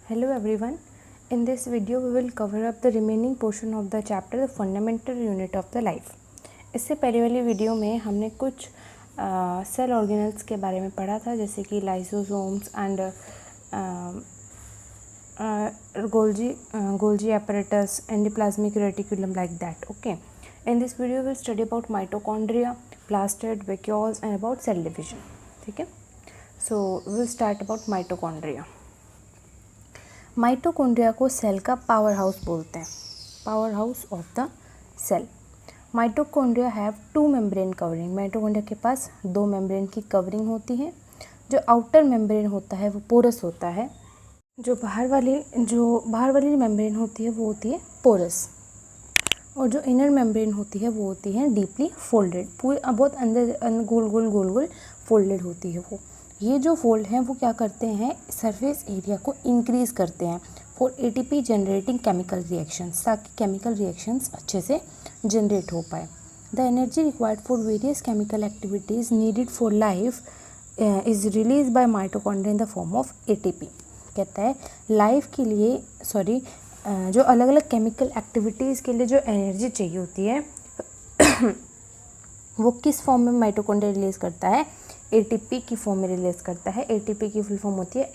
Hello everyone. In this video we will cover up the remaining portion of the chapter the fundamental unit of the life. इससे पहले वाली video में हमने कुछ cell organelles के बारे में पढ़ा था, जैसे कि lysosomes and Golgi apparatus, endoplasmic reticulum, like that. Okay. In this video we will study about mitochondria, plastid, vacuoles and about cell division. ठीक है. So we will start about mitochondria. Mitochondria को सेल का power house बोलते हैं, power house of the cell. Mitochondria have two membrane covering. Mitochondria के पास दो membrane की covering होती है. जो आउटर मेम्ब्रेन होता है वो पोरस होता है. जो बाहर वाली मेम्ब्रेन होती है वो होती है पोरस, और जो इनर मेम्ब्रेन होती है वो होती है डीपली फोल्डेड. पूरे बहुत अंदर गोल गोल फोल्डेड होती है वो. ये जो फोल्ड हैं वो क्या करते हैं, सरफेस एरिया को इंक्रीज़ करते हैं for ATP generating chemical reactions, ताकि केमिकल रिएक्शंस अच्छे से जनरेट हो पाए. The energy required for various chemical activities needed for life is release by mitochondria in the form of ATP. कहता है लाइफ के लिए जो अलग अलग केमिकल एक्टिविटीज़ के लिए जो एनर्जी चाहिए होती है वो किस फॉर्म में माइटोकॉन्ड्रिया रिलीज़ करता है, एटीपी की फॉर्म में रिलीज करता है. एटीपी की फुल फॉर्म होती है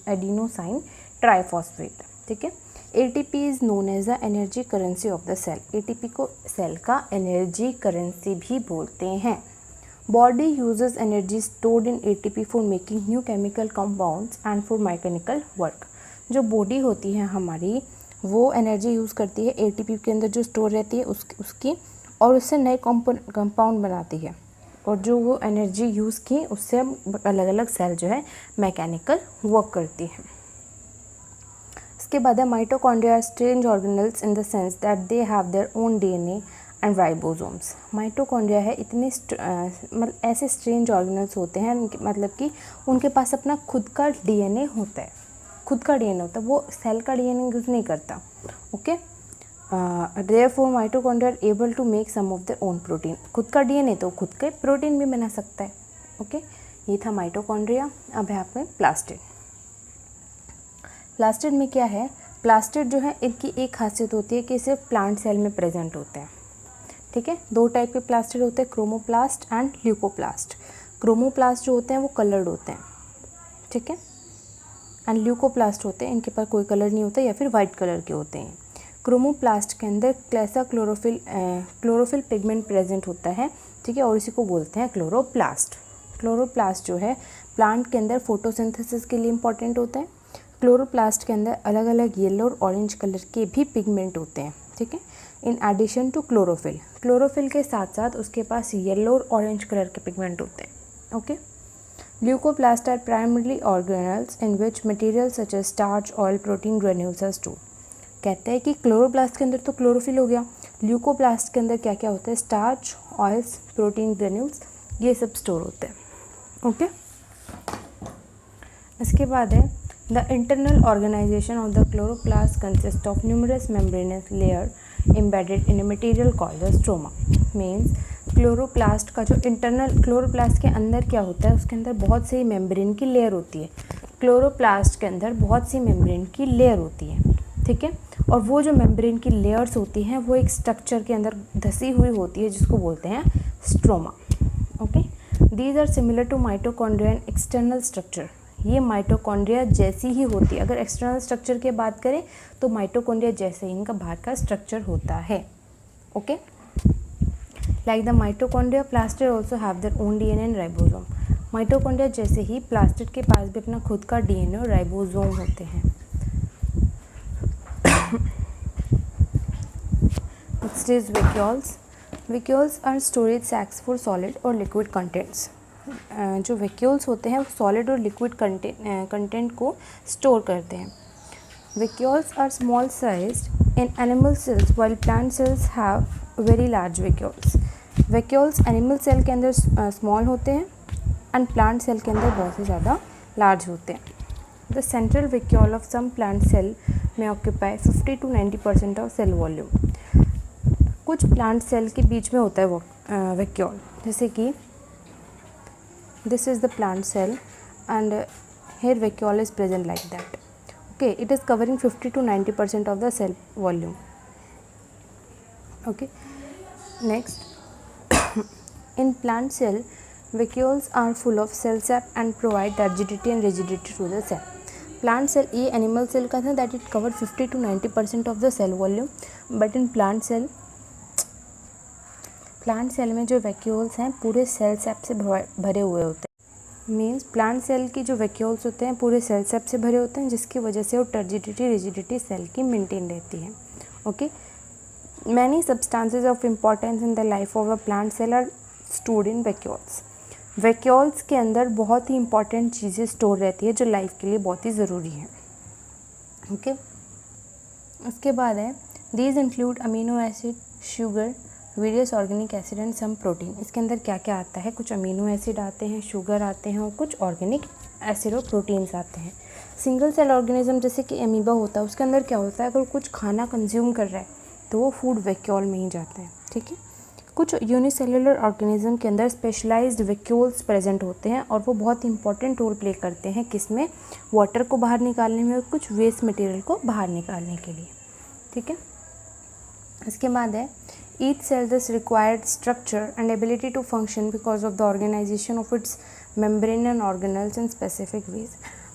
एडिनोसाइन ट्राइफॉस्फेट. ठीक है. ATP is known as the energy currency of the cell. ATP को सेल का एनर्जी करेंसी भी बोलते हैं. Body uses energy stored in ATP for making new chemical compounds and for mechanical work. जो body होती है हमारी वो एनर्जी यूज़ करती है एटीपी के अंदर जो स्टोर रहती है उसकी, और उससे नए कंपाउंड बनाती है. और जो वो एनर्जी यूज़ की उससे अलग अलग सेल जो है मैकेनिकल वर्क करती है. इसके बाद है mitochondria strange organelles in the sense that they have their own DNA and ribosomes. Mitochondria है इतने मतलब ऐसे स्ट्रेंज ऑर्गेनल्स होते हैं, मतलब कि उनके पास अपना खुद का डीएनए होता है. खुद का डीएनए होता है, वो सेल का डीएनए यूज़ नहीं करता. Okay. therefore mitochondria are able to make some of their own protein. खुद का डीएनए तो खुद के प्रोटीन भी बना सकता है. ओके. ये था माइटोकॉन्ड्रिया. अब है आपके प्लास्टिड. प्लास्टिड में क्या है, प्लास्टिड जो है इनकी एक खासियत होती है कि सिर्फ प्लांट सेल में प्रेजेंट होते हैं. ठीक है. दो टाइप के प्लास्टिड होते हैं, क्रोमोप्लास्ट एंड ल्यूकोप्लास्ट. क्रोमोप्लास्ट जो होते हैं वो कलर्ड होते हैं. ठीक है. एंड ल्यूकोप्लास्ट होते हैं इनके पास कोई कलर नहीं होता या फिर वाइट कलर के होते हैं. क्रोमोप्लास्ट के अंदर क्लेसा क्लोरोफिल पिगमेंट प्रेजेंट होता है. ठीक है. और इसी को बोलते हैं क्लोरोप्लास्ट. क्लोरोप्लास्ट जो है प्लांट के अंदर फोटोसिंथेसिस के लिए इंपॉर्टेंट होता है. क्लोरोप्लास्ट के अंदर अलग अलग येलो और ऑरेंज कलर के भी पिगमेंट होते हैं. ठीक है. इन एडिशन टू क्लोरोफिल के साथ साथ उसके पास येलो और ऑरेंज कलर के पिगमेंट होते हैं. Okay. Leucoplasts are primarily organelles in which material such as starch, oil, protein granules are stored. कहते हैं कि क्लोरोप्लास्ट के अंदर तो क्लोरोफिल हो गया, ल्यूकोप्लास्ट के अंदर क्या क्या होता है, स्टार्च, ऑयल्स, प्रोटीन ग्रेन्यूल्स, ये सब स्टोर होते हैं. ओके. इसके बाद है the internal organisation of the chloroplast consist of numerous membranous layer embedded in a material called the stroma. Means chloroplast का जो इंटरनल, क्लोरोप्लास्ट के अंदर क्या होता है, उसके अंदर बहुत सी मेम्ब्रेन की लेयर होती है. क्लोरोप्लास्ट के अंदर बहुत सी मेम्ब्रेन की लेयर होती है. ठीक है. और वो जो मेम्ब्रेन की लेयर्स होती हैं वो एक स्ट्रक्चर के अंदर धसी हुई होती है जिसको बोलते हैं stroma. Okay. These are similar to mitochondria in external structure. ये माइटोकॉन्ड्रिया जैसी ही होती है. अगर एक्सटर्नल स्ट्रक्चर की बात करें तो माइटोकॉन्ड्रिया जैसे ही इनका बाहर का स्ट्रक्चर होता है. Okay. Like the mitochondria plastid also have their own DNA and ribosome. Mitochondria जैसे ही प्लास्टिड के पास भी अपना खुद का डीएनए और राइबोसोम होते हैं. Next is vacuoles. Vacuoles are storage sacs for solid or liquid contents. जो vacuoles होते हैं वो solid और liquid content को store करते हैं. Vacuoles are small sized in animal cells while plant cells have very large vacuoles. Vacuoles animal cell के अंदर small होते हैं and plant cell के अंदर बहुत ही ज़्यादा large होते हैं. The central vacuole of some plant cell may occupy 50 to 90% of cell volume. कुछ प्लांट सेल के बीच में होता है वो वैक्यूल, जैसे कि this is the plant cell and here vacuole is present like that. Okay, it is covering 50 to 90% of the cell volume. Okay, next, in plant cell, vacuoles are full of cell sap and provide turgidity and rigidity to the cell. Plant cell, ये animal cell का था that it cover 50 to 90% of the cell volume, but in plant cell में जो vacuoles हैं पूरे cell SAP से भरे हुए होते हैं. मीन्स प्लांट सेल की जो वैक्यूल्स होते हैं पूरे सेल सैप से भरे होते हैं, जिसकी वजह से वो टर्जिडिटी रिजिडिटी सेल की मेंटेन रहती है. Okay, many substances of importance in the life of a plant cell are stored in vacuoles. Vacuoles के अंदर बहुत ही इंपॉर्टेंट चीज़ें स्टोर रहती है जो लाइफ के लिए बहुत ही ज़रूरी है. ओके, उसके बाद है these include amino acid, sugar, various organic acid and some protein. इसके अंदर क्या क्या आता है? कुछ अमीनो एसिड आते हैं, शुगर आते हैं और कुछ ऑर्गेनिक एसिड और प्रोटीन्स आते हैं. सिंगल सेल ऑर्गेनिज्म जैसे कि एमीबा होता है, उसके अंदर क्या होता है, अगर कुछ खाना कंज्यूम कर रहा है तो वो फूड वैक्यूल में ही जाता है. ठीक है, कुछ यूनिसेलुलर ऑर्गेनिज्म के अंदर स्पेशलाइज्ड वैक्यूल्स प्रेजेंट होते हैं और वो बहुत इंपॉर्टेंट रोल प्ले करते हैं किसमें, वाटर को बाहर निकालने में और कुछ वेस्ट मटेरियल को बाहर निकालने के लिए. ठीक है, इसके बाद है each cell this required structure and ability to function because of the organisation of its membrane and organelles in specific ways.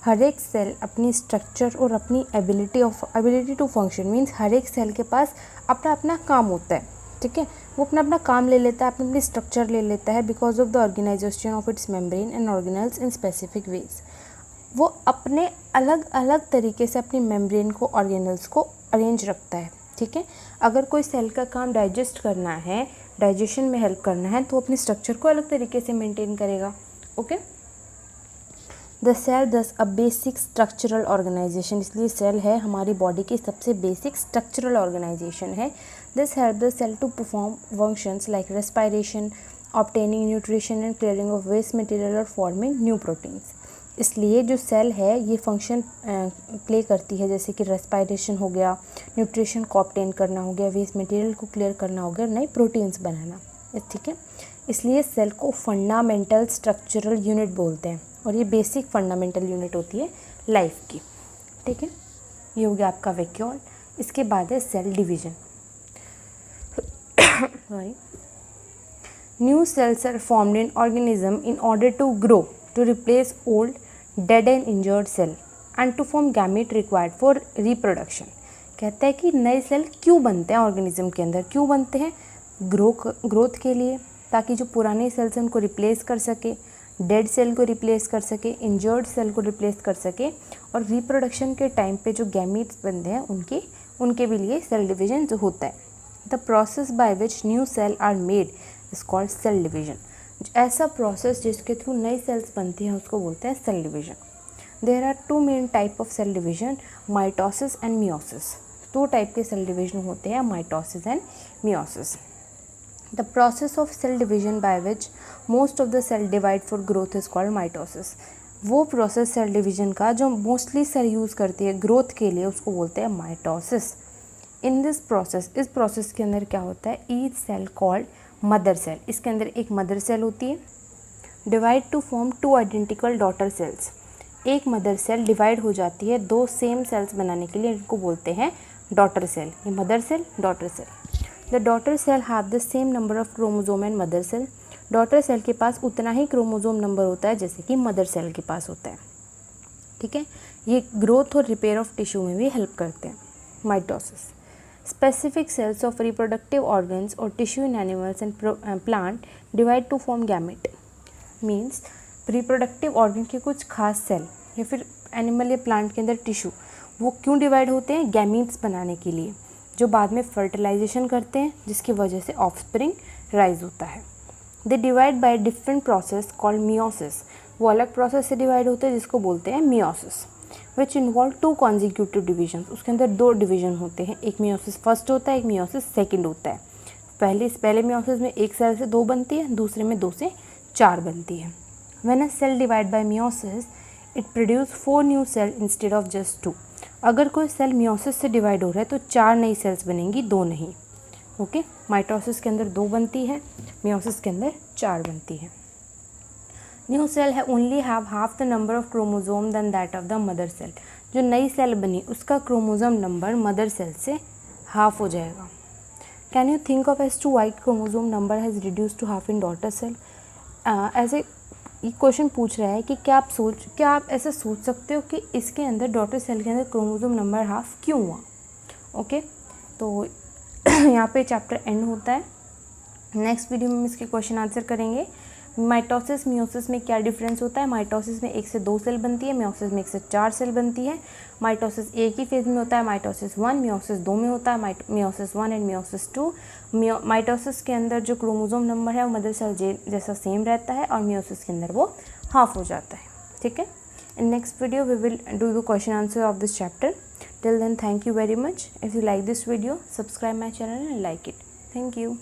हर एक सेल अपनी स्ट्रक्चर और अपनी एबिलिटी टू फंक्शन मीन्स हर एक सेल के पास अपना अपना काम होता है. ठीक है, वो अपना अपना काम ले लेता है, अपनी स्ट्रक्चर ले लेता है because of the organisation of its membrane and organelles in specific ways. वो अपने अलग अलग तरीके से अपनी मेम्ब्रेन को, ऑर्गेनल्स को अरेंज रखता है. ठीक है, अगर कोई सेल का काम डाइजेस्ट करना है, डाइजेशन में हेल्प करना है, तो अपनी स्ट्रक्चर को अलग तरीके से मेंटेन करेगा. Okay, the cell thus a basic structural organisation, इसलिए सेल है हमारी बॉडी की सबसे बेसिक स्ट्रक्चरल ऑर्गेनाइजेशन है. This help the cell to perform functions like respiration, obtaining nutrition and clearing of waste material और फॉर्मिंग न्यू प्रोटीन्स. इसलिए जो cell है ये फंक्शन प्ले करती है, जैसे कि रेस्पिरेशन हो गया, न्यूट्रिशन को ऑब्टेन करना हो गया, वेस्ट मटेरियल को क्लियर करना हो गया, नए प्रोटीन्स बनाना. ठीक है, इसलिए सेल को फंडामेंटल स्ट्रक्चरल यूनिट बोलते हैं और ये बेसिक फंडामेंटल यूनिट होती है लाइफ की. ठीक है, ये हो गया आपका वैक्यूल. इसके बाद है cell division. New cells are formed in organism in order to grow, to replace old, dead and injured cell and to form gamete required for reproduction. कहता है कि नए सेल क्यों बनते हैं ऑर्गेनिज्म के अंदर, क्यों बनते हैं, ग्रोथ के लिए, ताकि जो पुराने सेल्स हैं उनको रिप्लेस कर सके, डेड सेल को रिप्लेस कर सके, इंजर्ड सेल को रिप्लेस कर सके, और रिप्रोडक्शन के टाइम पे जो गैमीट्स बनते हैं उनके भी लिए सेल डिवीजन जो होता है. The process by which new cell are made is called cell division. ऐसा प्रोसेस जिसके थ्रू नई सेल्स बनती हैं उसको बोलते हैं cell division. There are two main type of cell division, mitosis and meiosis. दो टाइप के सेल डिवीजन होते हैं, mitosis and meiosis. The process of cell division by which most of the cell divide for growth is called mitosis. वो process cell division का जो mostly cell use करती है growth के लिए उसको बोलते हैं माइटोसिस. इन दिस प्रोसेस, इस प्रोसेस के अंदर क्या होता है, each cell called mother cell, इसके अंदर एक मदर सेल होती है, divide to form two identical daughter cells. एक मदर सेल डिवाइड हो जाती है दो सेम सेल्स बनाने के लिए, इनको बोलते हैं डॉटर सेल. ये mother cell, daughter cell. The daughter cell have the same number of chromosome and mother cell. Daughter cell के पास उतना ही क्रोमोजोम नंबर होता है जैसे कि मदर सेल के पास होता है. ठीक है, ये ग्रोथ और रिपेयर ऑफ टिश्यू में भी हेल्प करते हैं. Mitosis. Specific cells of reproductive organs or tissue in animals and plant divide to form gamete. Means reproductive organ के कुछ खास सेल या फिर एनिमल या प्लांट के अंदर टिश्यू, वो क्यों डिवाइड होते हैं, गैमीट्स बनाने के लिए, जो बाद में फर्टिलाइजेशन करते हैं जिसकी वजह से ऑफस्प्रिंग राइज होता है. They divide by different process called meiosis. वो अलग प्रोसेस से डिवाइड होते हैं जिसको बोलते हैं meiosis. Which involve two consecutive division. उसके अंदर दो डिवीजन होते हैं, एक मियोसिस फर्स्ट होता है, एक मियोसिस सेकंड होता है. पहले मियोसिस में एक सेल से दो बनती है, दूसरे में 2 से 4 बनती है. When a cell divide by meiosis it produce 4 new cell instead of just 2. अगर कोई सेल मियोसिस से डिवाइड हो रहा है तो 4 नई सेल्स बनेंगी, 2 नहीं. ओके, माइटोसिस के अंदर 2 बनती है, मियोसिस के अंदर 4 बनती है. New cell only have half the number of chromosome than that of the mother cell. जो नई सेल बनी उसका क्रोमोसोम नंबर मदर सेल से हाफ हो जाएगा। Can you think of as to why chromosome number has reduce to half in daughter cell. ऐसे question पूछ रहा है कि क्या आप ऐसा सोच सकते हो कि इसके अंदर डॉटर सेल के अंदर क्रोमोसोम नंबर हाफ क्यों हुआ। ओके, तो यहाँ पे चैप्टर एंड होता है। नेक्स्ट वीडियो में हम इसके क्वेश्चन आंसर करेंगे। माइटोसिस मियोसिस में क्या डिफरेंस होता है। माइटोसिस में 1 से 2 सेल बनती है, मियोसिस में 1 से 4 सेल बनती है। माइटोसिस एक ही फेज में होता है, माइटोसिस 1, मियोसिस 2 में होता है, मियोसिस 1 एंड मियोसिस 2। माइटोसिस के अंदर जो क्रोमोसोम नंबर है वो मदर सेल जैसा सेम रहता है और मियोसिस के अंदर वो हाफ हो जाता है। ठीक है, in next video we will do the question answer of this chapter. Till then, thank you very much. If you like this video, subscribe my channel and like it. Thank you.